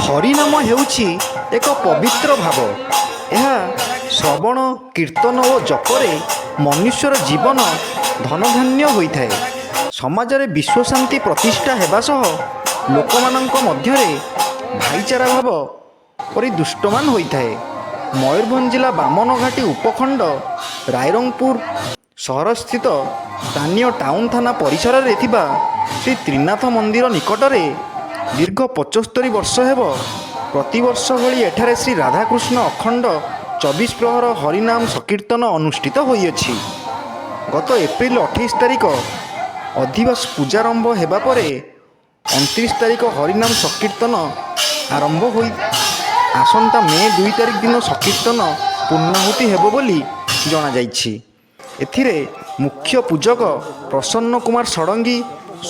ହରିନାମ ହେଉଛି ଏକ ପବିତ୍ର ଭାବ। ଏହା ଶ୍ରବଣ, କୀର୍ତ୍ତନ ଓ ଜପରେ ମନୁଷ୍ୟର ଜୀବନ ଧନଧାନ୍ୟ ହୋଇଥାଏ। ସମାଜରେ ବିଶ୍ୱଶାନ୍ତି ପ୍ରତିଷ୍ଠା ହେବା ସହ ଲୋକମାନଙ୍କ ମଧ୍ୟରେ ଭାଇଚାରା ଭାବ ପରିଦୃଷ୍ଟମାନ ହୋଇଥାଏ। ମୟୂରଭଞ୍ଜ ଜିଲ୍ଲା ବାମନଘାଟି ଉପଖଣ୍ଡ ରାଇରଙ୍ଗପୁର ସହରସ୍ଥିତ ସ୍ଥାନୀୟ ଟାଉନ ଥାନା ପରିସରରେ ଥିବା ଶ୍ରୀ ତ୍ରିନାଥ ମନ୍ଦିର ନିକଟରେ ଦୀର୍ଘ 75 ବର୍ଷ ହେବ ପ୍ରତିବର୍ଷ ଭଳି ଏଠାରେ ଶ୍ରୀ ରାଧାକୃଷ୍ଣ ଅଖଣ୍ଡ 24 ପ୍ରହର ହରିନାମ ସଂକୀର୍ତ୍ତନ ଅନୁଷ୍ଠିତ ହୋଇଅଛି। ଗତ ଏପ୍ରିଲ 28 ତାରିଖ ଅଧିବାସ ପୂଜାରମ୍ଭ ହେବା ପରେ 29 ତାରିଖ ହରିନାମ ସଂକୀର୍ତ୍ତନ ଆରମ୍ଭ ହୋଇ ଆସନ୍ତା ମେ 2 ତାରିଖ ଦିନ ସଂକୀର୍ତ୍ତନ ପୂର୍ଣ୍ଣାହୁତି ହେବ ବୋଲି ଜଣାଯାଇଛି। ଏଥିରେ ମୁଖ୍ୟ ପୂଜକ ପ୍ରସନ୍ନ କୁମାର ଷଡ଼ଙ୍ଗୀ,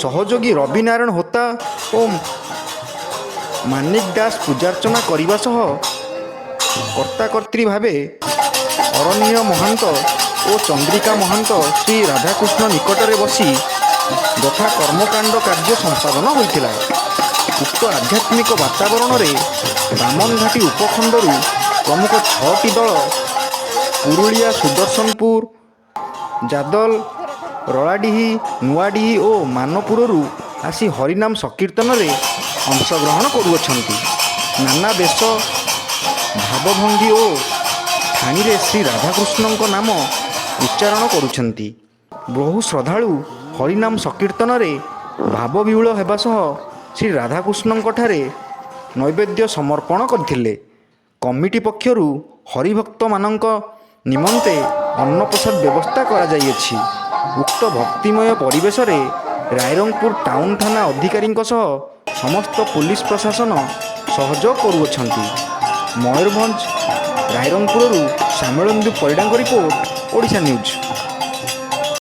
ସହଯୋଗୀ ରବି ନାରାୟଣ ହୋତା ଓ ମାନିକ ଦାସ ପୂଜାର୍ଚ୍ଚନା କରିବା ସହ କର୍ତ୍ତାକର୍ତ୍ରୀ ଭାବେ ଅରଣ୍ୟ ମହାନ୍ତ ଓ ଚନ୍ଦ୍ରିକା ମହାନ୍ତ ଶ୍ରୀ ରାଧାକୃଷ୍ଣ ନିକଟରେ ବସି ଯଥା କର୍ମକାଣ୍ଡ କାର୍ଯ୍ୟ ସମ୍ପାଦନ ହୋଇଥିଲା। ଉକ୍ତ ଆଧ୍ୟାତ୍ମିକ ବାତାବରଣରେ ବାମନଘାଟି ଉପଖଣ୍ଡରୁ ପ୍ରମୁଖ 6ଟି ଦଳ ପୁରୁଳିଆ, ସୁଦର୍ଶନପୁର, ଜାଦଲ, ରଳାଡ଼ିହି, ନୂଆଡ଼ିହି ଓ ମାନପୁରରୁ ଆସି ହରିନାମ ସଂକୀର୍ତ୍ତନରେ ଅଂଶଗ୍ରହଣ କରୁଅଛନ୍ତି। ନାନା ବେଶ, ଭାବଭଙ୍ଗୀ ଓ ଠାଣିରେ ଶ୍ରୀ ରାଧାକୃଷ୍ଣଙ୍କ ନାମ ଉଚ୍ଚାରଣ କରୁଛନ୍ତି। ବହୁ ଶ୍ରଦ୍ଧାଳୁ ହରିନାମ ସଂକୀର୍ତ୍ତନରେ ଭାବବିହ୍ୱଳ ହେବା ସହ ଶ୍ରୀ ରାଧାକୃଷ୍ଣଙ୍କଠାରେ ନୈବେଦ୍ୟ ସମର୍ପଣ କରିଥିଲେ। କମିଟି ପକ୍ଷରୁ ହରିଭକ୍ତମାନଙ୍କ ନିମନ୍ତେ ଅନ୍ନପ୍ରସାଦ ବ୍ୟବସ୍ଥା କରାଯାଇଅଛି। ଉକ୍ତ ଭକ୍ତିମୟ ପରିବେଶରେ ରାଇରଙ୍ଗପୁର ଟାଉନ ଥାନା ଅଧିକାରୀଙ୍କ ସହ ସମସ୍ତ ପୋଲିସ ପ୍ରଶାସନ ସହଯୋଗ କରୁଅଛନ୍ତି। ମୟୂରଭଞ୍ଜ ରାଇରଙ୍ଗପୁରରୁ ଶ୍ୟାମଳେନ୍ଦୁ ପରିଡ଼ାଙ୍କ ରିପୋର୍ଟ, ଓଡ଼ିଶା ନ୍ୟୁଜ୍।